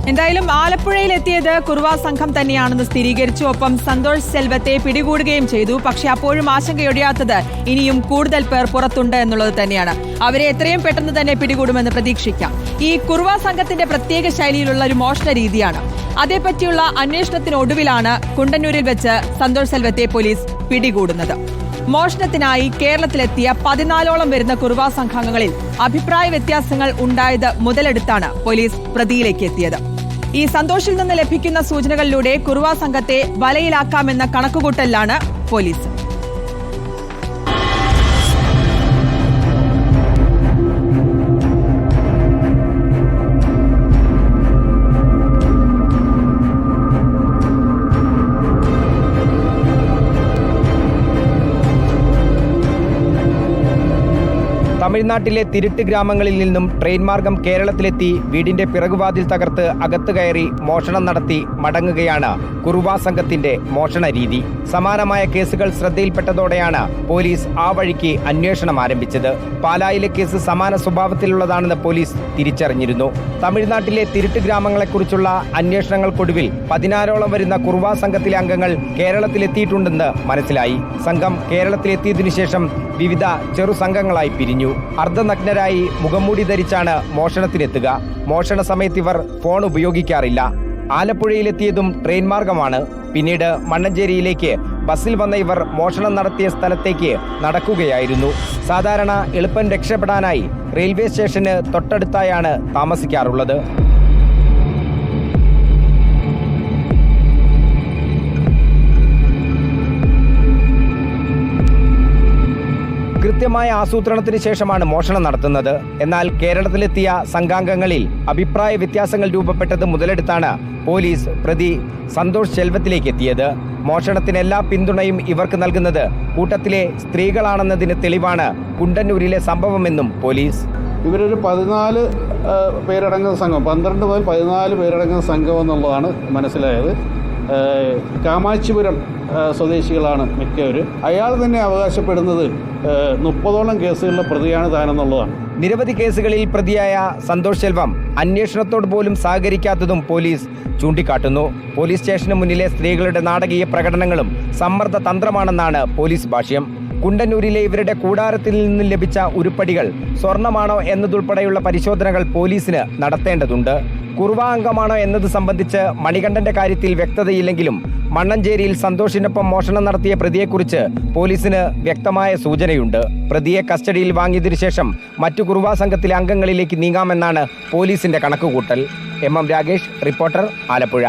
എന്തായാലും ആലപ്പുഴയിലെത്തിയത് കുറുവ സംഘം തന്നെയാണെന്ന് സ്ഥിരീകരിച്ചു. ഒപ്പം സന്തോഷ് സെൽവത്തെ പിടികൂടുകയും ചെയ്തു. പക്ഷെ അപ്പോഴും ആശങ്കയൊഴിയാത്തത് ഇനിയും കൂടുതൽ പേർ പുറത്തുണ്ട് എന്നുള്ളത് തന്നെയാണ്. അവരെ എത്രയും പെട്ടെന്ന് തന്നെ പിടികൂടുമെന്ന് പ്രതീക്ഷിക്കാം. ഈ കുറുവ സംഘത്തിന്റെ പ്രത്യേക ശൈലിയിലുള്ള ഒരു മോഷണ രീതിയാണ്. അതേപറ്റിയുള്ള അന്വേഷണത്തിനൊടുവിലാണ് കുണ്ടന്നൂരിൽ വെച്ച് സന്തോഷ് സെൽവത്തെ പോലീസ് പിടികൂടുന്നത്. മോഷണത്തിനായി കേരളത്തിലെത്തിയ 14ഓളം വരുന്ന കുറുവ സംഘങ്ങളിൽ അഭിപ്രായ വ്യത്യാസങ്ങൾ ഉണ്ടായത് മുതലെടുത്താണ് പോലീസ് പ്രതിയിലേക്ക് എത്തിയത്. ഈ സന്തോഷിൽ നിന്ന് ലഭിക്കുന്ന സൂചനകളിലൂടെ കുറുവ സംഘത്തെ വലയിലാക്കാമെന്ന കണക്കുകൂട്ടലിലാണ് പോലീസ്. തമിഴ്നാട്ടിലെ തിരുട്ട് ഗ്രാമങ്ങളിൽ നിന്നും ട്രെയിൻ മാർഗം കേരളത്തിലെത്തി വീടിന്റെ പിറകുവാതിൽ തകർത്ത് അകത്ത് കയറി മോഷണം നടത്തി മടങ്ങുകയാണ് കുറുവ സംഘത്തിന്റെ മോഷണ രീതി. സമാനമായ കേസുകൾ ശ്രദ്ധയിൽപ്പെട്ടതോടെയാണ് പോലീസ് ആ വഴിക്ക് അന്വേഷണം ആരംഭിച്ചത്. പാലായിലെ കേസ് സമാന സ്വഭാവത്തിലുള്ളതാണെന്ന് പോലീസ് തിരിച്ചറിഞ്ഞിരുന്നു. തമിഴ്നാട്ടിലെ തിരുട്ട് ഗ്രാമങ്ങളെക്കുറിച്ചുള്ള അന്വേഷണങ്ങൾക്കൊടുവിൽ 16ഓളം വരുന്ന കുറുവ സംഘത്തിലെ അംഗങ്ങൾ കേരളത്തിലെത്തിയിട്ടുണ്ടെന്ന് മനസ്സിലായി. സംഘം കേരളത്തിലെത്തിയതിനു ശേഷം വിവിധ ചെറു സംഘങ്ങളായി പിരിഞ്ഞു. അർദ്ധനഗ്നരായി മുഖംമൂടി ധരിച്ചാണ് മോഷണത്തിനെത്തുക. മോഷണ സമയത്ത് ഇവർ ഫോൺ ഉപയോഗിക്കാറില്ല. ആലപ്പുഴയിലെത്തിയതും ട്രെയിൻ മാർഗമാണ്. പിന്നീട് മണ്ണഞ്ചേരിയിലേക്ക് ബസ്സിൽ വന്ന ഇവർ മോഷണം നടത്തിയ സ്ഥലത്തേക്ക് നടക്കുകയായിരുന്നു. സാധാരണ എളുപ്പം രക്ഷപ്പെടാനായി റെയിൽവേ സ്റ്റേഷന് തൊട്ടടുത്തായാണ് താമസിക്കാറുള്ളത്. കൃത്യമായ ആസൂത്രണത്തിന് ശേഷമാണ് മോഷണം നടത്തുന്നത്. എന്നാൽ കേരളത്തിലെത്തിയ സംഘാംഗങ്ങളിൽ അഭിപ്രായ വ്യത്യാസങ്ങൾ രൂപപ്പെട്ടത് മുതലെടുത്താണ് പോലീസ് പ്രതി സന്തോഷ് സെൽവത്തിലേക്ക് എത്തിയത്. മോഷണത്തിന് എല്ലാ പിന്തുണയും ഇവർക്ക് നൽകുന്നത് കൂട്ടത്തിലെ സ്ത്രീകളാണെന്നതിന് തെളിവാണ് കുണ്ടന്നൂരിലെ സംഭവമെന്നും പോലീസ്. ഇവരൊരു 14 പേരടങ്ങുന്ന സംഘം, 12 മുതൽ 14 പേരടങ്ങുന്ന സംഘം എന്നുള്ളതാണ് മനസ്സിലായത്. കാമാച്ചിപുരം സ്വദേശികളാണ് മിക്കവരും. അയാൾ തന്നെ അവകാശപ്പെടുന്നത് 30ഓളം കേസുകളിലെ പ്രതിയാണ് താനെന്നുള്ളതാണ്. നിരവധി കേസുകളിൽ പ്രതിയായ സന്തോഷ് സെൽവം അന്വേഷണത്തോട് പോലും സഹകരിക്കാത്തതും പോലീസ് ചൂണ്ടിക്കാട്ടുന്നു. പോലീസ് സ്റ്റേഷന് മുന്നിലെ സ്ത്രീകളുടെ നാടകീയ പ്രകടനങ്ങളും സമ്മർദ്ദ തന്ത്രമാണെന്നാണ് പോലീസ് ഭാഷ്യം. കുണ്ടന്നൂരിലെ ഇവരുടെ കൂടാരത്തിൽ നിന്നും ലഭിച്ച ഉരുപ്പടികൾ സ്വർണമാണോ എന്നതുൾപ്പെടെയുള്ള പരിശോധനകൾ പോലീസിന് നടത്തേണ്ടതുണ്ട്. കുറുവ അംഗമാണോ എന്നത് സംബന്ധിച്ച് മണികണ്ഠന്റെ കാര്യത്തിൽ വ്യക്തതയില്ലെങ്കിലും മണ്ണഞ്ചേരിയിൽ സന്തോഷിനൊപ്പം മോഷണം നടത്തിയ പ്രതിയെക്കുറിച്ച് പോലീസിന് വ്യക്തമായ സൂചനയുണ്ട്. പ്രതിയെ കസ്റ്റഡിയിൽ വാങ്ങിയതിനു ശേഷം മറ്റു കുറുവ സംഘത്തിലെ അംഗങ്ങളിലേക്ക് നീങ്ങാമെന്നാണ് പോലീസിന്റെ കണക്കുകൂട്ടൽ. MM Ragesh, reporter, Alappuzha.